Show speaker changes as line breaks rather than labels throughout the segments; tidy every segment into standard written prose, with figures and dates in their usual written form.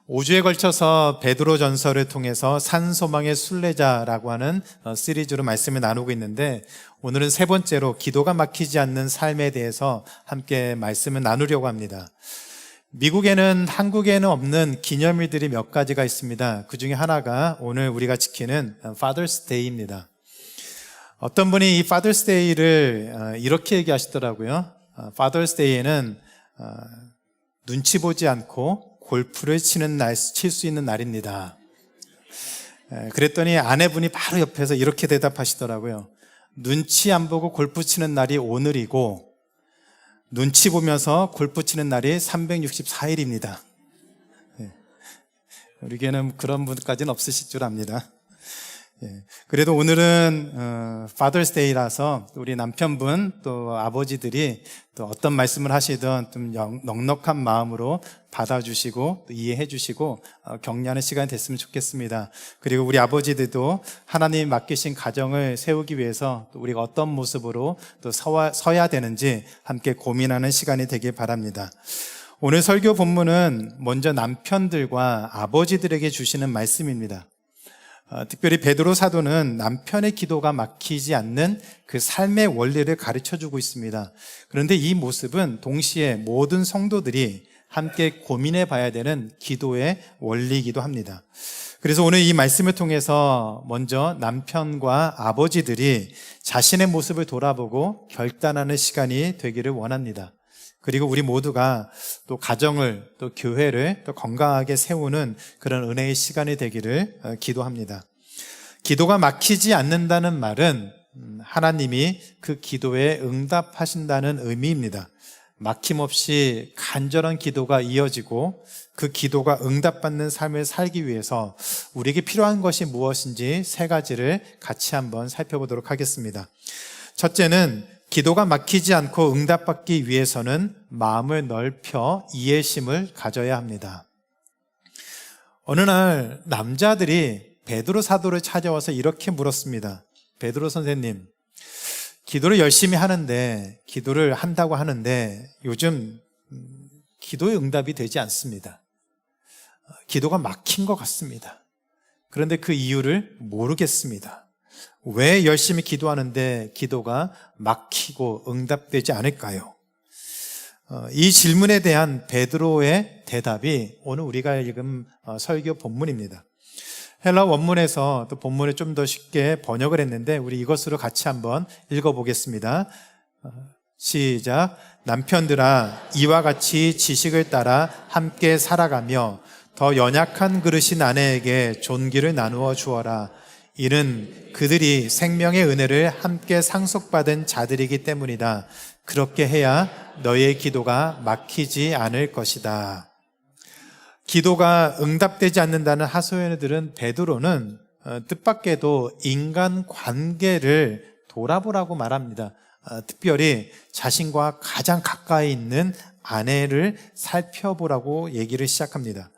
5주에 걸쳐서 베드로 전서를 통해서 산소망의 순례자라고 하는 시리즈로 말씀을 나누고 있는데, 오늘은 세 번째로 기도가 막히지 않는 삶에 대해서 함께 말씀을 나누려고 합니다. 미국에는 한국에는 없는 기념일들이 몇 가지가 있습니다. 그 중에 하나가 오늘 우리가 지키는 Father's Day입니다. 어떤 분이 이 Father's Day를 이렇게 얘기하시더라고요. Father's Day에는 눈치 보지 않고 골프를 칠 수 있는 날입니다. 그랬더니 아내분이 바로 옆에서 이렇게 대답하시더라고요. 눈치 안 보고 골프 치는 날이 오늘이고, 눈치 보면서 골프 치는 날이 364일입니다. 우리에게는 그런 분까지는 없으실 줄 압니다. 그래도 오늘은 Father's Day라서 우리 남편분 또 아버지들이 또 어떤 말씀을 하시든 좀 넉넉한 마음으로 받아주시고 또 이해해 주시고 격려하는 시간이 됐으면 좋겠습니다. 그리고 우리 아버지들도 하나님이 맡기신 가정을 세우기 위해서 또 우리가 어떤 모습으로 또 서야 되는지 함께 고민하는 시간이 되길 바랍니다. 오늘 설교 본문은 먼저 남편들과 아버지들에게 주시는 말씀입니다. 특별히 베드로 사도는 남편의 기도가 막히지 않는 그 삶의 원리를 가르쳐주고 있습니다. 그런데 이 모습은 동시에 모든 성도들이 함께 고민해 봐야 되는 기도의 원리이기도 합니다. 그래서 오늘 이 말씀을 통해서 먼저 남편과 아버지들이 자신의 모습을 돌아보고 결단하는 시간이 되기를 원합니다. 그리고 우리 모두가 또 가정을 또 교회를 또 건강하게 세우는 그런 은혜의 시간이 되기를 기도합니다. 기도가 막히지 않는다는 말은 하나님이 그 기도에 응답하신다는 의미입니다. 막힘없이 간절한 기도가 이어지고 그 기도가 응답받는 삶을 살기 위해서 우리에게 필요한 것이 무엇인지 세 가지를 같이 한번 살펴보도록 하겠습니다. 첫째는 기도가 막히지 않고 응답받기 위해서는 마음을 넓혀 이해심을 가져야 합니다. 어느 날 남자들이 베드로 사도를 찾아와서 이렇게 물었습니다. 베드로 선생님, 기도를 열심히 하는데, 기도를 한다고 하는데 요즘 기도의 응답이 되지 않습니다. 기도가 막힌 것 같습니다. 그런데 그 이유를 모르겠습니다. 왜 열심히 기도하는데 기도가 막히고 응답되지 않을까요? 이 질문에 대한 베드로의 대답이 오늘 우리가 읽은 설교 본문입니다. 헬라 원문에서 또 본문을 좀 더 쉽게 번역을 했는데 우리 이것으로 같이 한번 읽어보겠습니다. 시작. 남편들아, 이와 같이 지식을 따라 함께 살아가며 더 연약한 그릇인 아내에게 존귀를 나누어 주어라. 이는 그들이 생명의 은혜를 함께 상속받은 자들이기 때문이다. 그렇게 해야 너의 기도가 막히지 않을 것이다. 기도가 응답되지 않는다는 하소연을 들은 베드로는 뜻밖에도 인간 관계를 돌아보라고 말합니다. 특별히 자신과 가장 가까이 있는 아내를 살펴보라고 얘기를 시작합니다.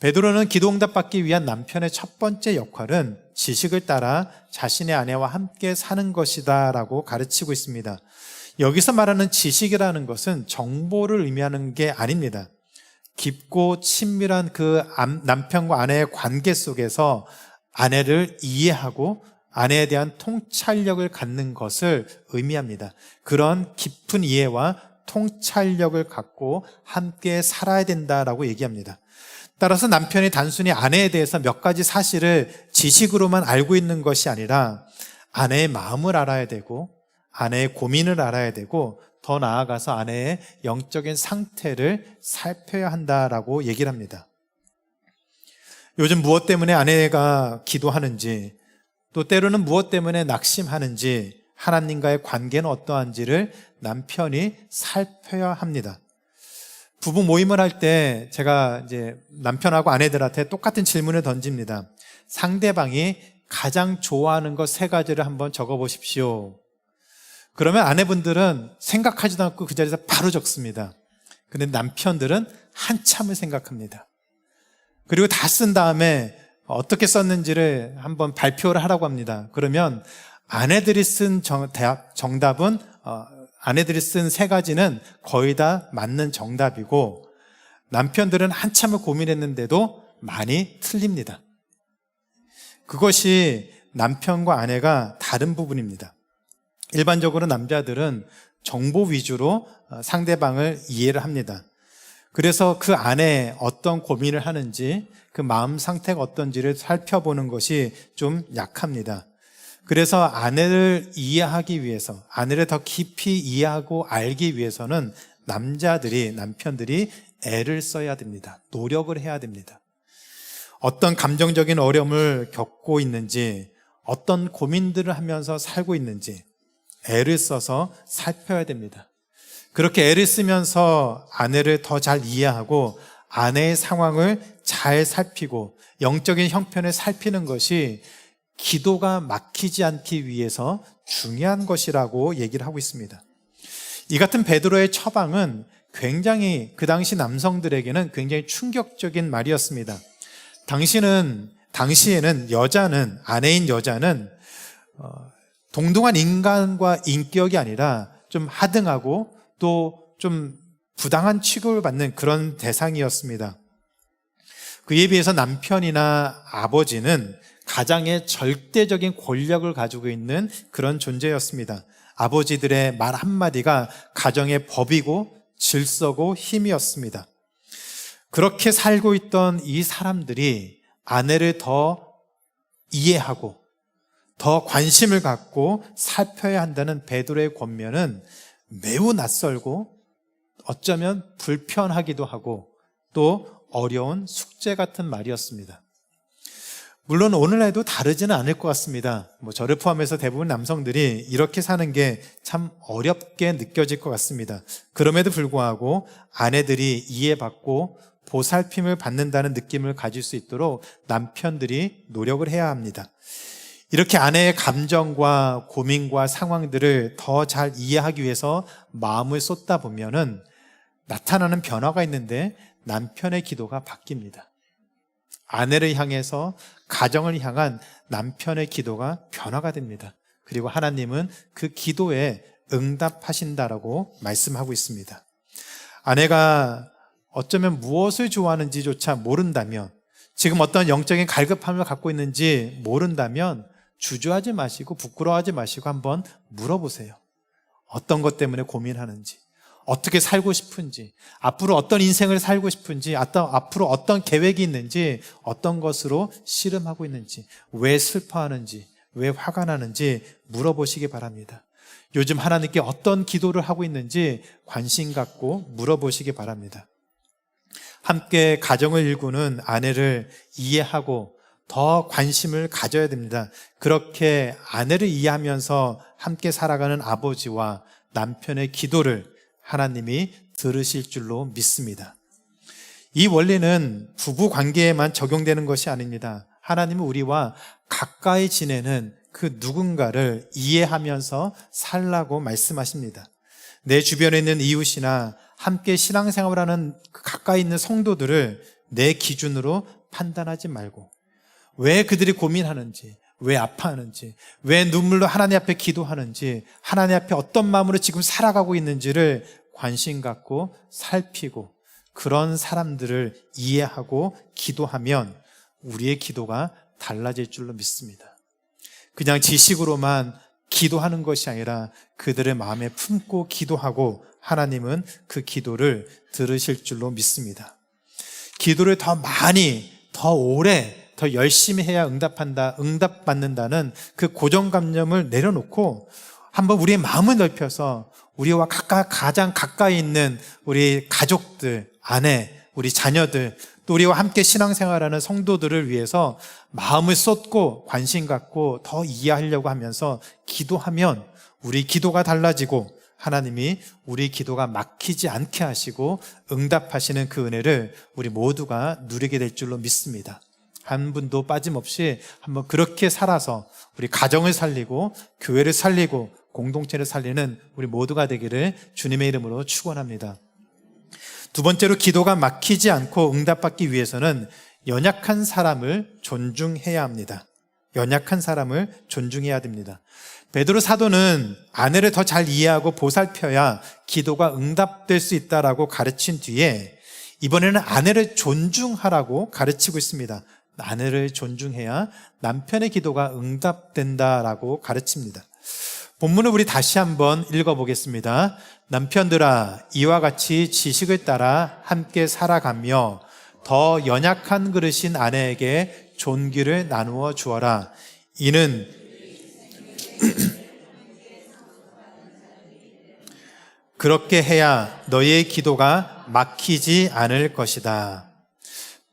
베드로는 기도 응답받기 위한 남편의 첫 번째 역할은 지식을 따라 자신의 아내와 함께 사는 것이다 라고 가르치고 있습니다. 여기서 말하는 지식이라는 것은 정보를 의미하는 게 아닙니다. 깊고 친밀한 그 남편과 아내의 관계 속에서 아내를 이해하고 아내에 대한 통찰력을 갖는 것을 의미합니다. 그런 깊은 이해와 통찰력을 갖고 함께 살아야 된다라고 얘기합니다. 따라서 남편이 단순히 아내에 대해서 몇 가지 사실을 지식으로만 알고 있는 것이 아니라 아내의 마음을 알아야 되고 아내의 고민을 알아야 되고 더 나아가서 아내의 영적인 상태를 살펴야 한다라고 얘기를 합니다. 요즘 무엇 때문에 아내가 기도하는지, 또 때로는 무엇 때문에 낙심하는지, 하나님과의 관계는 어떠한지를 남편이 살펴야 합니다. 부부 모임을 할 때 제가 이제 남편하고 아내들한테 똑같은 질문을 던집니다. 상대방이 가장 좋아하는 것 3가지를 한번 적어 보십시오. 그러면 아내분들은 생각하지도 않고 그 자리에서 바로 적습니다. 그런데 남편들은 한참을 생각합니다. 그리고 다 쓴 다음에 어떻게 썼는지를 한번 발표를 하라고 합니다. 그러면 아내들이 쓴 정답은 아내들이 쓴 3가지는 거의 다 맞는 정답이고, 남편들은 한참을 고민했는데도 많이 틀립니다. 그것이 남편과 아내가 다른 부분입니다. 일반적으로 남자들은 정보 위주로 상대방을 이해를 합니다. 그래서 그 안에 어떤 고민을 하는지, 그 마음 상태가 어떤지를 살펴보는 것이 좀 약합니다. 그래서 아내를 이해하기 위해서, 아내를 더 깊이 이해하고 알기 위해서는 남편들이 애를 써야 됩니다. 노력을 해야 됩니다. 어떤 감정적인 어려움을 겪고 있는지, 어떤 고민들을 하면서 살고 있는지 애를 써서 살펴야 됩니다. 그렇게 애를 쓰면서 아내를 더 잘 이해하고 아내의 상황을 잘 살피고 영적인 형편을 살피는 것이 기도가 막히지 않기 위해서 중요한 것이라고 얘기를 하고 있습니다. 이 같은 베드로의 처방은 굉장히 그 당시 남성들에게는 굉장히 충격적인 말이었습니다. 당시에는 아내인 여자는 동등한 인간과 인격이 아니라 좀 하등하고 또 좀 부당한 취급을 받는 그런 대상이었습니다. 그에 비해서 남편이나 아버지는 가장의 절대적인 권력을 가지고 있는 그런 존재였습니다. 아버지들의 말 한마디가 가정의 법이고 질서고 힘이었습니다. 그렇게 살고 있던 이 사람들이 아내를 더 이해하고 더 관심을 갖고 살펴야 한다는 베드로의 권면은 매우 낯설고 어쩌면 불편하기도 하고 또 어려운 숙제 같은 말이었습니다. 물론 오늘날도 다르지는 않을 것 같습니다. 저를 포함해서 대부분 남성들이 이렇게 사는 게 참 어렵게 느껴질 것 같습니다. 그럼에도 불구하고 아내들이 이해받고 보살핌을 받는다는 느낌을 가질 수 있도록 남편들이 노력을 해야 합니다. 이렇게 아내의 감정과 고민과 상황들을 더 잘 이해하기 위해서 마음을 쏟다 보면은 나타나는 변화가 있는데 남편의 기도가 바뀝니다. 아내를 향해서 가정을 향한 남편의 기도가 변화가 됩니다. 그리고 하나님은 그 기도에 응답하신다라고 말씀하고 있습니다. 아내가 어쩌면 무엇을 좋아하는지조차 모른다면, 지금 어떤 영적인 갈급함을 갖고 있는지 모른다면 주저하지 마시고 부끄러워하지 마시고 한번 물어보세요. 어떤 것 때문에 고민하는지, 어떻게 살고 싶은지, 앞으로 어떤 인생을 살고 싶은지, 앞으로 어떤 계획이 있는지, 어떤 것으로 씨름하고 있는지, 왜 슬퍼하는지, 왜 화가 나는지 물어보시기 바랍니다. 요즘 하나님께 어떤 기도를 하고 있는지 관심 갖고 물어보시기 바랍니다. 함께 가정을 일구는 아내를 이해하고 더 관심을 가져야 됩니다. 그렇게 아내를 이해하면서 함께 살아가는 아버지와 남편의 기도를 하나님이 들으실 줄로 믿습니다. 이 원리는 부부 관계에만 적용되는 것이 아닙니다. 하나님은 우리와 가까이 지내는 그 누군가를 이해하면서 살라고 말씀하십니다. 내 주변에 있는 이웃이나 함께 신앙생활하는 가까이 있는 성도들을 내 기준으로 판단하지 말고, 왜 그들이 고민하는지, 왜 아파하는지, 왜 눈물로 하나님 앞에 기도하는지, 하나님 앞에 어떤 마음으로 지금 살아가고 있는지를 관심 갖고 살피고 그런 사람들을 이해하고 기도하면 우리의 기도가 달라질 줄로 믿습니다. 그냥 지식으로만 기도하는 것이 아니라 그들의 마음에 품고 기도하고 하나님은 그 기도를 들으실 줄로 믿습니다. 기도를 더 많이, 더 오래, 더 열심히 해야 응답받는다는 그 고정관념을 내려놓고 한번 우리의 마음을 넓혀서 우리와 가장 가까이 있는 우리 가족들, 아내, 우리 자녀들, 또 우리와 함께 신앙생활하는 성도들을 위해서 마음을 쏟고 관심 갖고 더 이해하려고 하면서 기도하면 우리 기도가 달라지고 하나님이 우리 기도가 막히지 않게 하시고 응답하시는 그 은혜를 우리 모두가 누리게 될 줄로 믿습니다. 한 분도 빠짐없이 한번 그렇게 살아서 우리 가정을 살리고 교회를 살리고 공동체를 살리는 우리 모두가 되기를 주님의 이름으로 축원합니다. 두 번째로, 기도가 막히지 않고 응답받기 위해서는 연약한 사람을 존중해야 합니다. 연약한 사람을 존중해야 됩니다. 베드로 사도는 아내를 더 잘 이해하고 보살펴야 기도가 응답될 수 있다라고 가르친 뒤에 이번에는 아내를 존중하라고 가르치고 있습니다. 아내를 존중해야 남편의 기도가 응답된다라고 가르칩니다. 본문을 우리 다시 한번 읽어보겠습니다. 남편들아, 이와 같이 지식을 따라 함께 살아가며 더 연약한 그릇인 아내에게 존귀를 나누어 주어라. 이는 그렇게 해야 너희의 기도가 막히지 않을 것이다.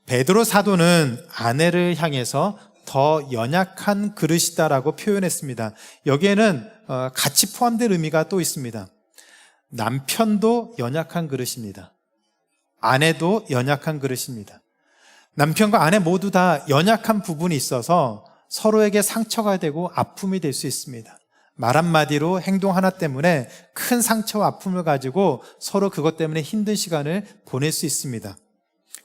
베드로 사도는 아내를 향해서 더 연약한 그릇이다라고 표현했습니다. 여기에는 같이 포함된 의미가 또 있습니다. 남편도 연약한 그릇입니다. 아내도 연약한 그릇입니다. 남편과 아내 모두 다 연약한 부분이 있어서 서로에게 상처가 되고 아픔이 될 수 있습니다. 말 한마디로 행동 하나 때문에 큰 상처와 아픔을 가지고 서로 그것 때문에 힘든 시간을 보낼 수 있습니다.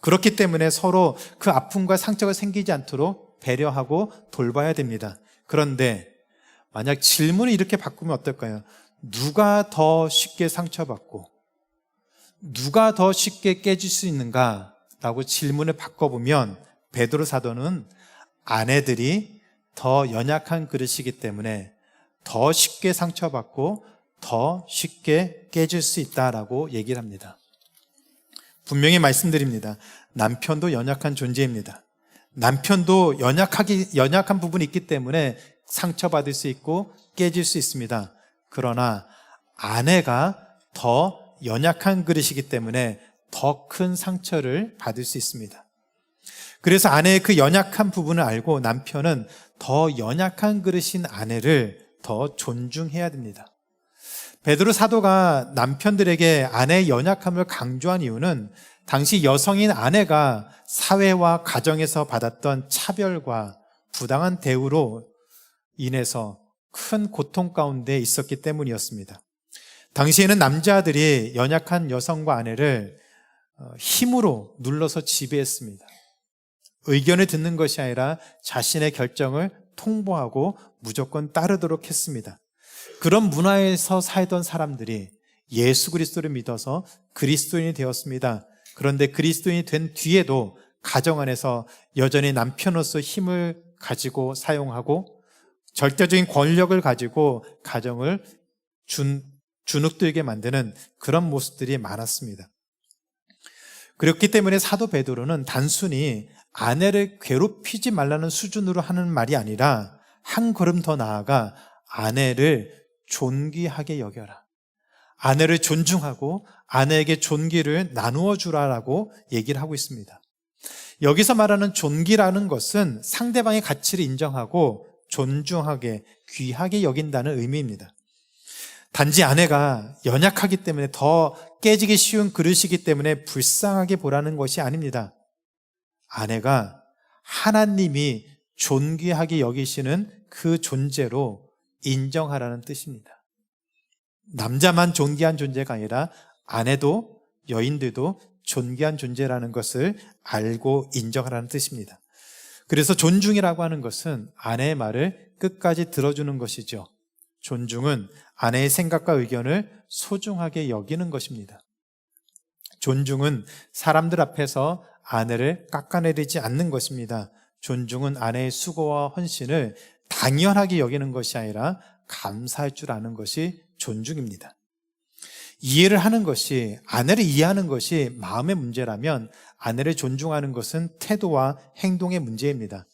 그렇기 때문에 서로 그 아픔과 상처가 생기지 않도록 배려하고 돌봐야 됩니다. 그런데 만약 질문을 이렇게 바꾸면 어떨까요? 누가 더 쉽게 상처받고 누가 더 쉽게 깨질 수 있는가? 라고 질문을 바꿔보면 베드로 사도는 아내들이 더 연약한 그릇이기 때문에 더 쉽게 상처받고 더 쉽게 깨질 수 있다라고 얘기를 합니다. 분명히 말씀드립니다. 남편도 연약한 존재입니다. 남편도 연약한 부분이 있기 때문에 상처받을 수 있고 깨질 수 있습니다. 그러나 아내가 더 연약한 그릇이기 때문에 더 큰 상처를 받을 수 있습니다. 그래서 아내의 그 연약한 부분을 알고 남편은 더 연약한 그릇인 아내를 더 존중해야 됩니다. 베드로 사도가 남편들에게 아내의 연약함을 강조한 이유는 당시 여성인 아내가 사회와 가정에서 받았던 차별과 부당한 대우로 인해서 큰 고통 가운데 있었기 때문이었습니다. 당시에는 남자들이 연약한 여성과 아내를 힘으로 눌러서 지배했습니다. 의견을 듣는 것이 아니라 자신의 결정을 통보하고 무조건 따르도록 했습니다. 그런 문화에서 살던 사람들이 예수 그리스도를 믿어서 그리스도인이 되었습니다. 그런데 그리스도인이 된 뒤에도 가정 안에서 여전히 남편으로서 힘을 가지고 사용하고 절대적인 권력을 가지고 가정을 주눅들게 만드는 그런 모습들이 많았습니다. 그렇기 때문에 사도 베드로는 단순히 아내를 괴롭히지 말라는 수준으로 하는 말이 아니라 한 걸음 더 나아가 아내를 존귀하게 여겨라. 아내를 존중하고 아내에게 존귀를 나누어 주라라고 얘기를 하고 있습니다. 여기서 말하는 존귀라는 것은 상대방의 가치를 인정하고 존중하게, 귀하게 여긴다는 의미입니다. 단지 아내가 연약하기 때문에 더 깨지기 쉬운 그릇이기 때문에 불쌍하게 보라는 것이 아닙니다. 아내가 하나님이 존귀하게 여기시는 그 존재로 인정하라는 뜻입니다. 남자만 존귀한 존재가 아니라 아내도 여인들도 존귀한 존재라는 것을 알고 인정하라는 뜻입니다. 그래서 존중이라고 하는 것은 아내의 말을 끝까지 들어주는 것이죠. 존중은 아내의 생각과 의견을 소중하게 여기는 것입니다. 존중은 사람들 앞에서 아내를 깎아내리지 않는 것입니다. 존중은 아내의 수고와 헌신을 당연하게 여기는 것이 아니라 감사할 줄 아는 것이 존중입니다. 이해를 하는 것이, 아내를 이해하는 것이 마음의 문제라면 아내를 존중하는 것은 태도와 행동의 문제입니다.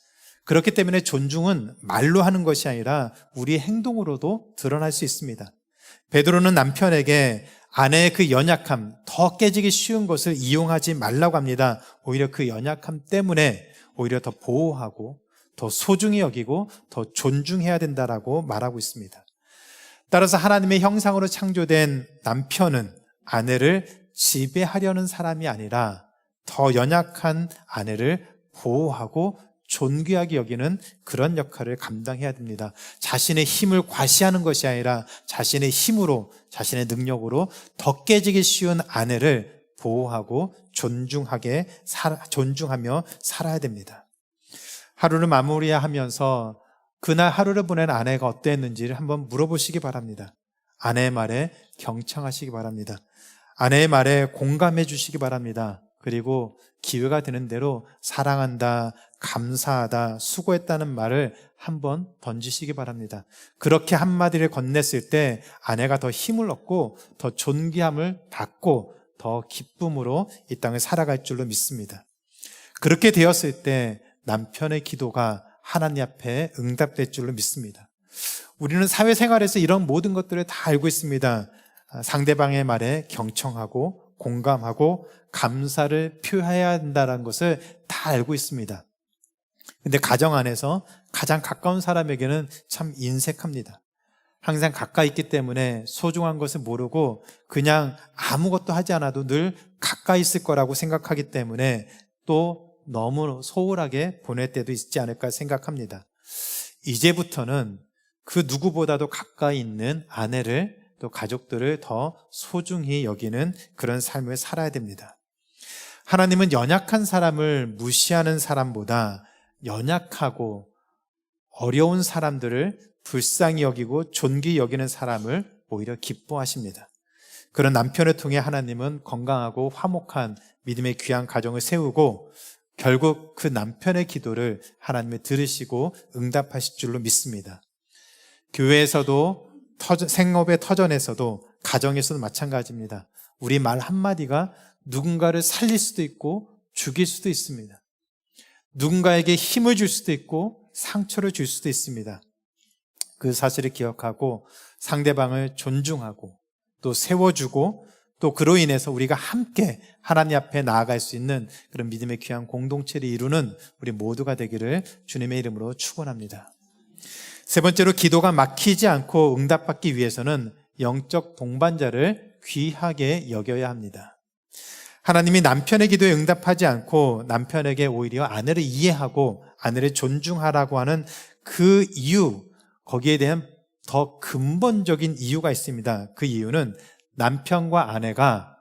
그렇기 때문에 존중은 말로 하는 것이 아니라 우리의 행동으로도 드러날 수 있습니다. 베드로는 남편에게 아내의 그 연약함, 더 깨지기 쉬운 것을 이용하지 말라고 합니다. 오히려 그 연약함 때문에 오히려 더 보호하고 더 소중히 여기고 더 존중해야 된다라고 말하고 있습니다. 따라서 하나님의 형상으로 창조된 남편은 아내를 지배하려는 사람이 아니라 더 연약한 아내를 보호하고 존귀하게 여기는 그런 역할을 감당해야 됩니다. 자신의 힘을 과시하는 것이 아니라 자신의 힘으로, 자신의 능력으로 더 깨지기 쉬운 아내를 보호하고 존중하며 살아야 됩니다. 하루를 마무리하면서 그날 하루를 보낸 아내가 어땠는지를 한번 물어보시기 바랍니다. 아내의 말에 경청하시기 바랍니다. 아내의 말에 공감해 주시기 바랍니다. 그리고 기회가 되는 대로 사랑한다, 감사하다, 수고했다는 말을 한번 던지시기 바랍니다. 그렇게 한마디를 건넸을 때 아내가 더 힘을 얻고 더 존귀함을 받고 더 기쁨으로 이 땅을 살아갈 줄로 믿습니다. 그렇게 되었을 때 남편의 기도가 하나님 앞에 응답될 줄로 믿습니다. 우리는 사회생활에서 이런 모든 것들을 다 알고 있습니다. 상대방의 말에 경청하고 공감하고 감사를 표해야 한다는 것을 다 알고 있습니다. 근데 가정 안에서 가장 가까운 사람에게는 참 인색합니다. 항상 가까이 있기 때문에 소중한 것을 모르고 그냥 아무것도 하지 않아도 늘 가까이 있을 거라고 생각하기 때문에 또 너무 소홀하게 보낼 때도 있지 않을까 생각합니다. 이제부터는 그 누구보다도 가까이 있는 아내를 또 가족들을 더 소중히 여기는 그런 삶을 살아야 됩니다. 하나님은 연약한 사람을 무시하는 사람보다 연약하고 어려운 사람들을 불쌍히 여기고 존귀히 여기는 사람을 오히려 기뻐하십니다. 그런 남편을 통해 하나님은 건강하고 화목한 믿음의 귀한 가정을 세우고 결국 그 남편의 기도를 하나님이 들으시고 응답하실 줄로 믿습니다. 교회에서도 생업의 터전에서도 가정에서도 마찬가지입니다. 우리 말 한마디가 누군가를 살릴 수도 있고 죽일 수도 있습니다. 누군가에게 힘을 줄 수도 있고 상처를 줄 수도 있습니다. 그 사실을 기억하고 상대방을 존중하고 또 세워주고 또 그로 인해서 우리가 함께 하나님 앞에 나아갈 수 있는 그런 믿음의 귀한 공동체를 이루는 우리 모두가 되기를 주님의 이름으로 축원합니다. 세 번째로 기도가 막히지 않고 응답받기 위해서는 영적 동반자를 귀하게 여겨야 합니다. 하나님이 남편의 기도에 응답하지 않고 남편에게 오히려 아내를 이해하고 아내를 존중하라고 하는 그 이유, 거기에 대한 더 근본적인 이유가 있습니다. 그 이유는 남편과 아내가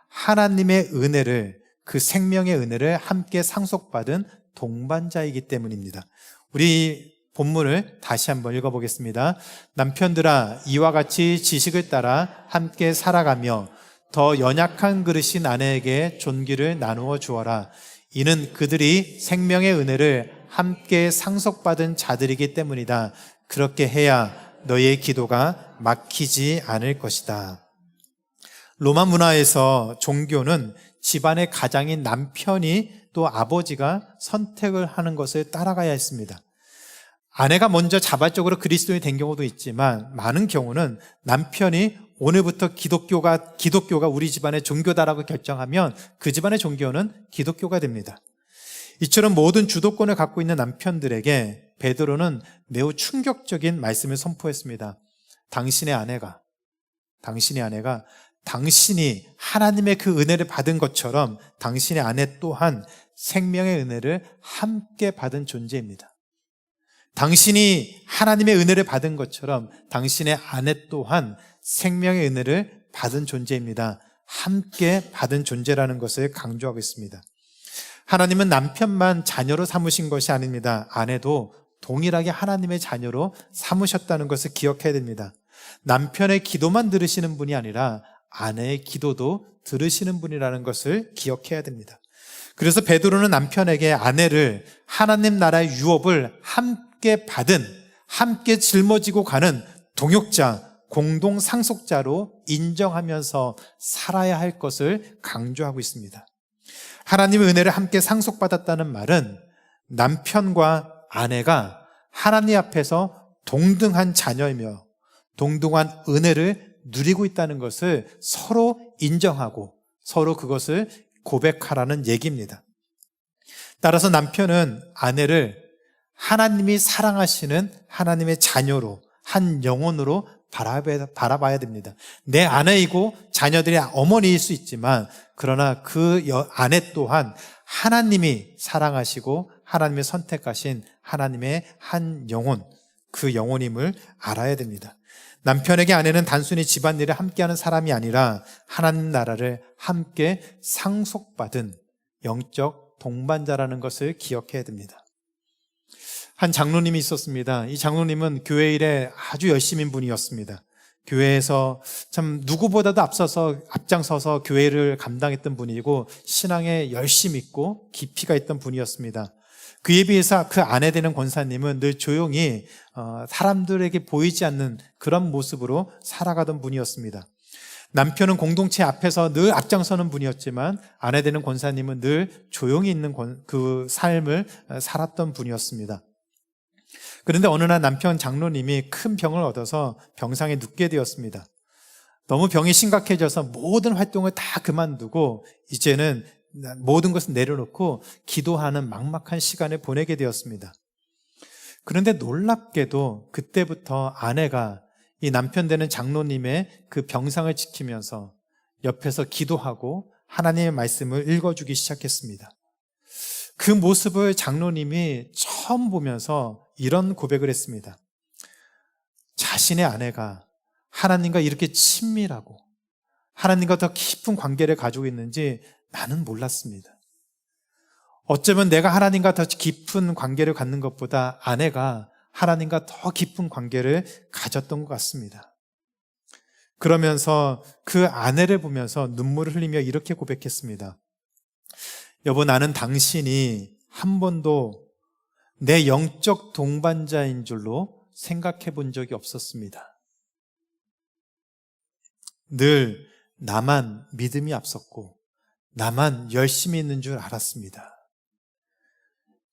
하나님의 은혜를, 그 생명의 은혜를 함께 상속받은 동반자이기 때문입니다. 우리 본문을 다시 한번 읽어보겠습니다. 남편들아, 이와 같이 지식을 따라 함께 살아가며 더 연약한 그릇인 아내에게 존귀를 나누어 주어라. 이는 그들이 생명의 은혜를 함께 상속받은 자들이기 때문이다. 그렇게 해야 너의 기도가 막히지 않을 것이다. 로마 문화에서 종교는 집안의 가장인 남편이 또 아버지가 선택을 하는 것을 따라가야 했습니다. 아내가 먼저 자발적으로 그리스도인이 된 경우도 있지만 많은 경우는 남편이 오늘부터 기독교가 우리 집안의 종교다라고 결정하면 그 집안의 종교는 기독교가 됩니다. 이처럼 모든 주도권을 갖고 있는 남편들에게 베드로는 매우 충격적인 말씀을 선포했습니다. 당신의 아내가 당신이 하나님의 그 은혜를 받은 것처럼 당신의 아내 또한 생명의 은혜를 함께 받은 존재입니다. 당신이 하나님의 은혜를 받은 것처럼 당신의 아내 또한 생명의 은혜를 받은 존재입니다. 함께 받은 존재라는 것을 강조하고 있습니다. 하나님은 남편만 자녀로 삼으신 것이 아닙니다. 아내도 동일하게 하나님의 자녀로 삼으셨다는 것을 기억해야 됩니다. 남편의 기도만 들으시는 분이 아니라 아내의 기도도 들으시는 분이라는 것을 기억해야 됩니다. 그래서 베드로는 남편에게 아내를 하나님 나라의 유업을 함께 짊어지고 가는 동역자, 공동 상속자로 인정하면서 살아야 할 것을 강조하고 있습니다. 하나님의 은혜를 함께 상속받았다는 말은 남편과 아내가 하나님 앞에서 동등한 자녀이며 동등한 은혜를 누리고 있다는 것을 서로 인정하고 서로 그것을 고백하라는 얘기입니다. 따라서 남편은 아내를 하나님이 사랑하시는 하나님의 자녀로, 한 영혼으로 바라봐야 됩니다. 내 아내이고 자녀들의 어머니일 수 있지만 그러나 그 아내 또한 하나님이 사랑하시고 하나님이 선택하신 하나님의 한 영혼, 그 영혼임을 알아야 됩니다. 남편에게 아내는 단순히 집안일을 함께하는 사람이 아니라 하나님 나라를 함께 상속받은 영적 동반자라는 것을 기억해야 됩니다. 한 장로님이 있었습니다. 이 장로님은 교회 일에 아주 열심인 분이었습니다. 교회에서 참 누구보다도 앞장서서 교회를 감당했던 분이고 신앙에 열심히 있고 깊이가 있던 분이었습니다. 그에 비해서 그 아내 되는 권사님은 늘 조용히 사람들에게 보이지 않는 그런 모습으로 살아가던 분이었습니다. 남편은 공동체 앞에서 늘 앞장서는 분이었지만 아내 되는 권사님은 늘 조용히 있는 그 삶을 살았던 분이었습니다. 그런데 어느 날 남편 장로님이 큰 병을 얻어서 병상에 눕게 되었습니다. 너무 병이 심각해져서 모든 활동을 다 그만두고 이제는 모든 것을 내려놓고 기도하는 막막한 시간을 보내게 되었습니다. 그런데 놀랍게도 그때부터 아내가 이 남편 되는 장로님의 그 병상을 지키면서 옆에서 기도하고 하나님의 말씀을 읽어주기 시작했습니다. 그 모습을 장로님이 처음 보면서 이런 고백을 했습니다. 자신의 아내가 하나님과 이렇게 친밀하고 하나님과 더 깊은 관계를 가지고 있는지 나는 몰랐습니다. 어쩌면 내가 하나님과 더 깊은 관계를 갖는 것보다 아내가 하나님과 더 깊은 관계를 가졌던 것 같습니다. 그러면서 그 아내를 보면서 눈물을 흘리며 이렇게 고백했습니다. 여보, 나는 당신이 한 번도 내 영적 동반자인 줄로 생각해 본 적이 없었습니다. 늘 나만 믿음이 앞섰고 나만 열심히 있는 줄 알았습니다.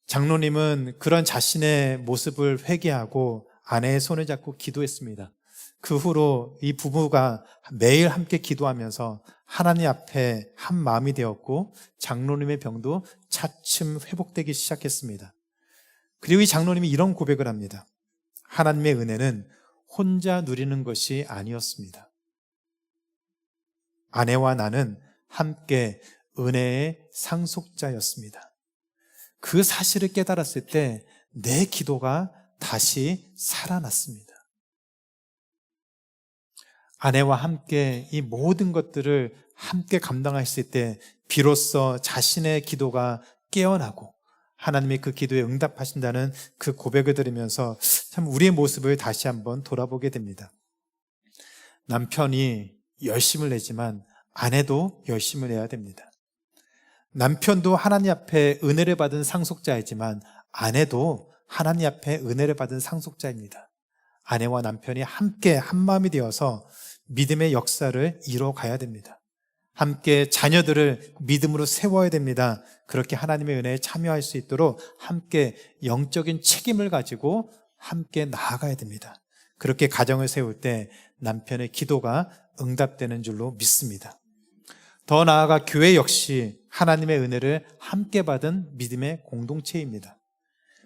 장로님은 그런 자신의 모습을 회개하고 아내의 손을 잡고 기도했습니다. 그 후로 이 부부가 매일 함께 기도하면서 하나님 앞에 한 마음이 되었고 장로님의 병도 차츰 회복되기 시작했습니다. 그리고 이 장로님이 이런 고백을 합니다. 하나님의 은혜는 혼자 누리는 것이 아니었습니다. 아내와 나는 함께 은혜의 상속자였습니다. 그 사실을 깨달았을 때 내 기도가 다시 살아났습니다. 아내와 함께 이 모든 것들을 함께 감당했을 때 비로소 자신의 기도가 깨어나고 하나님이 그 기도에 응답하신다는 그 고백을 들으면서 참 우리의 모습을 다시 한번 돌아보게 됩니다. 남편이 열심을 내지만 아내도 열심을 내야 됩니다. 남편도 하나님 앞에 은혜를 받은 상속자이지만 아내도 하나님 앞에 은혜를 받은 상속자입니다. 아내와 남편이 함께 한마음이 되어서 믿음의 역사를 이뤄가야 됩니다. 함께 자녀들을 믿음으로 세워야 됩니다. 그렇게 하나님의 은혜에 참여할 수 있도록 함께 영적인 책임을 가지고 함께 나아가야 됩니다. 그렇게 가정을 세울 때 남편의 기도가 응답되는 줄로 믿습니다. 더 나아가 교회 역시 하나님의 은혜를 함께 받은 믿음의 공동체입니다.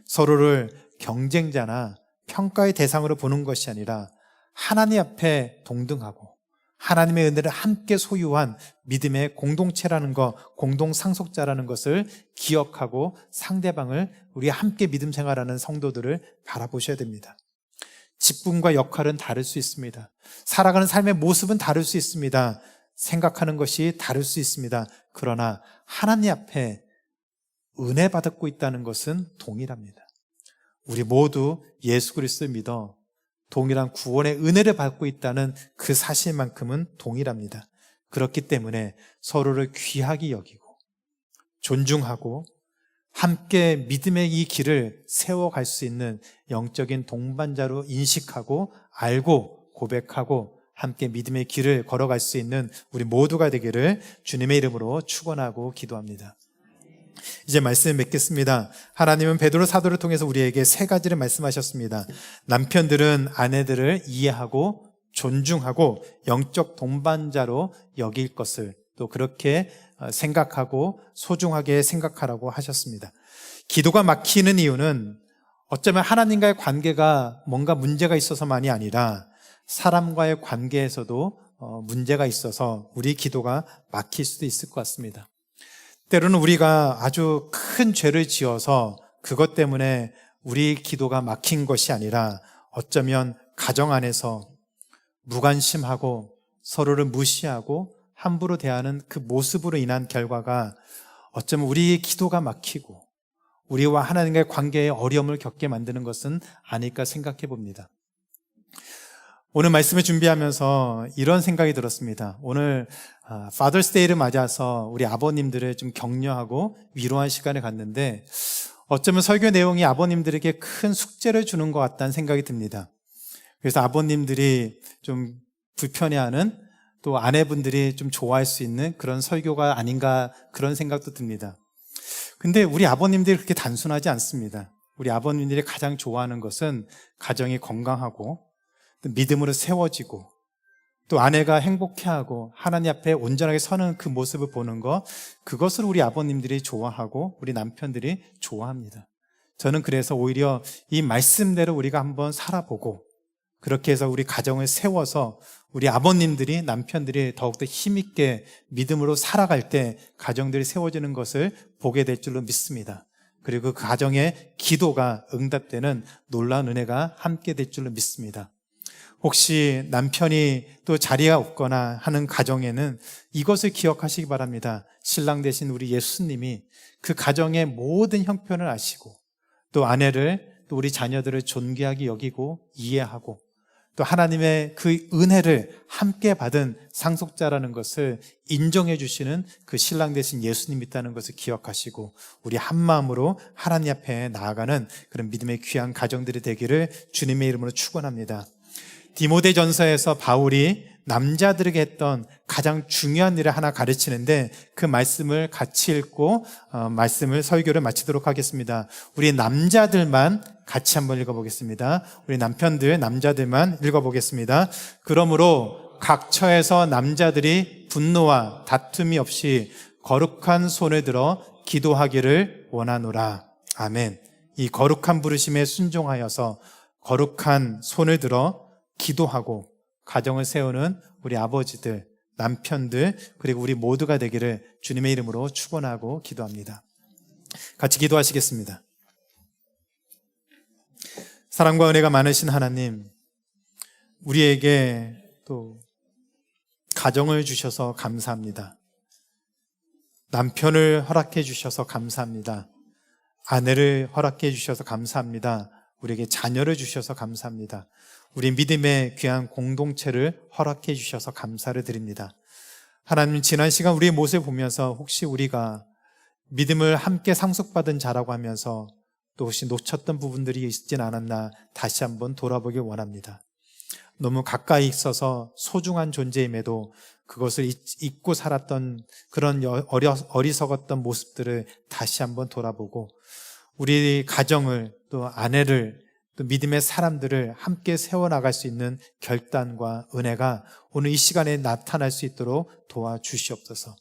서로를 경쟁자나 평가의 대상으로 보는 것이 아니라 하나님 앞에 동등하고 하나님의 은혜를 함께 소유한 믿음의 공동체라는 것, 공동상속자라는 것을 기억하고 상대방을 우리 함께 믿음 생활하는 성도들을 바라보셔야 됩니다. 직분과 역할은 다를 수 있습니다. 살아가는 삶의 모습은 다를 수 있습니다. 생각하는 것이 다를 수 있습니다. 그러나 하나님 앞에 은혜 받고 있다는 것은 동일합니다. 우리 모두 예수 그리스도를 믿어 동일한 구원의 은혜를 받고 있다는 그 사실만큼은 동일합니다. 그렇기 때문에 서로를 귀하게 여기고 존중하고 함께 믿음의 이 길을 세워갈 수 있는 영적인 동반자로 인식하고 알고 고백하고 함께 믿음의 길을 걸어갈 수 있는 우리 모두가 되기를 주님의 이름으로 축원하고 기도합니다. 이제 말씀을 맺겠습니다. 하나님은 베드로 사도를 통해서 우리에게 세 가지를 말씀하셨습니다. 남편들은 아내들을 이해하고 존중하고 영적 동반자로 여길 것을 또 그렇게 생각하고 소중하게 생각하라고 하셨습니다. 기도가 막히는 이유는 어쩌면 하나님과의 관계가 뭔가 문제가 있어서만이 아니라 사람과의 관계에서도 문제가 있어서 우리 기도가 막힐 수도 있을 것 같습니다. 때로는 우리가 아주 큰 죄를 지어서 그것 때문에 우리 기도가 막힌 것이 아니라 어쩌면 가정 안에서 무관심하고 서로를 무시하고 함부로 대하는 그 모습으로 인한 결과가 어쩌면 우리의 기도가 막히고 우리와 하나님과의 관계에 어려움을 겪게 만드는 것은 아닐까 생각해 봅니다. 오늘 말씀을 준비하면서 이런 생각이 들었습니다. 오늘 Father's Day를 맞아서 우리 아버님들을 좀 격려하고 위로한 시간을 갖는데 어쩌면 설교 내용이 아버님들에게 큰 숙제를 주는 것 같다는 생각이 듭니다. 그래서 아버님들이 좀 불편해하는, 또 아내분들이 좀 좋아할 수 있는 그런 설교가 아닌가, 그런 생각도 듭니다. 근데 우리 아버님들이 그렇게 단순하지 않습니다. 우리 아버님들이 가장 좋아하는 것은 가정이 건강하고 또 믿음으로 세워지고 또 아내가 행복해하고 하나님 앞에 온전하게 서는 그 모습을 보는 것, 그것을 우리 아버님들이 좋아하고 우리 남편들이 좋아합니다. 저는 그래서 오히려 이 말씀대로 우리가 한번 살아보고 그렇게 해서 우리 가정을 세워서 우리 아버님들이, 남편들이 더욱더 힘있게 믿음으로 살아갈 때 가정들이 세워지는 것을 보게 될 줄로 믿습니다. 그리고 그 가정의 기도가 응답되는 놀라운 은혜가 함께 될 줄로 믿습니다. 혹시 남편이 또 자리가 없거나 하는 가정에는 이것을 기억하시기 바랍니다. 신랑 되신 우리 예수님이 그 가정의 모든 형편을 아시고 또 아내를, 또 우리 자녀들을 존귀하게 여기고 이해하고 또 하나님의 그 은혜를 함께 받은 상속자라는 것을 인정해 주시는 그 신랑 되신 예수님이 있다는 것을 기억하시고 우리 한마음으로 하나님 앞에 나아가는 그런 믿음의 귀한 가정들이 되기를 주님의 이름으로 축원합니다. 디모데전서에서 바울이 남자들에게 했던 가장 중요한 일을 하나 가르치는데 그 말씀을 같이 읽고 설교를 마치도록 하겠습니다. 우리 남자들만 같이 한번 읽어보겠습니다. 우리 남편들, 남자들만 읽어보겠습니다. 그러므로 각 처에서 남자들이 분노와 다툼이 없이 거룩한 손을 들어 기도하기를 원하노라. 아멘. 이 거룩한 부르심에 순종하여서 거룩한 손을 들어 기도하고 가정을 세우는 우리 아버지들, 남편들, 그리고 우리 모두가 되기를 주님의 이름으로 축원하고 기도합니다. 같이 기도하시겠습니다. 사랑과 은혜가 많으신 하나님, 우리에게 또 가정을 주셔서 감사합니다. 남편을 허락해 주셔서 감사합니다. 아내를 허락해 주셔서 감사합니다. 우리에게 자녀를 주셔서 감사합니다. 우리 믿음의 귀한 공동체를 허락해 주셔서 감사를 드립니다. 하나님, 지난 시간 우리의 모습을 보면서 혹시 우리가 믿음을 함께 상속받은 자라고 하면서 또 혹시 놓쳤던 부분들이 있진 않았나 다시 한번 돌아보길 원합니다. 너무 가까이 있어서 소중한 존재임에도 그것을 잊고 살았던 그런 어리석었던 모습들을 다시 한번 돌아보고 우리 가정을, 또 아내를, 또 믿음의 사람들을 함께 세워나갈 수 있는 결단과 은혜가 오늘 이 시간에 나타날 수 있도록 도와주시옵소서.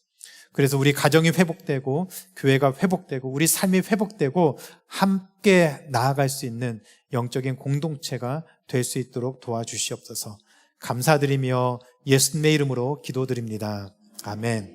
그래서 우리 가정이 회복되고 교회가 회복되고 우리 삶이 회복되고 함께 나아갈 수 있는 영적인 공동체가 될 수 있도록 도와주시옵소서. 감사드리며 예수님의 이름으로 기도드립니다. 아멘.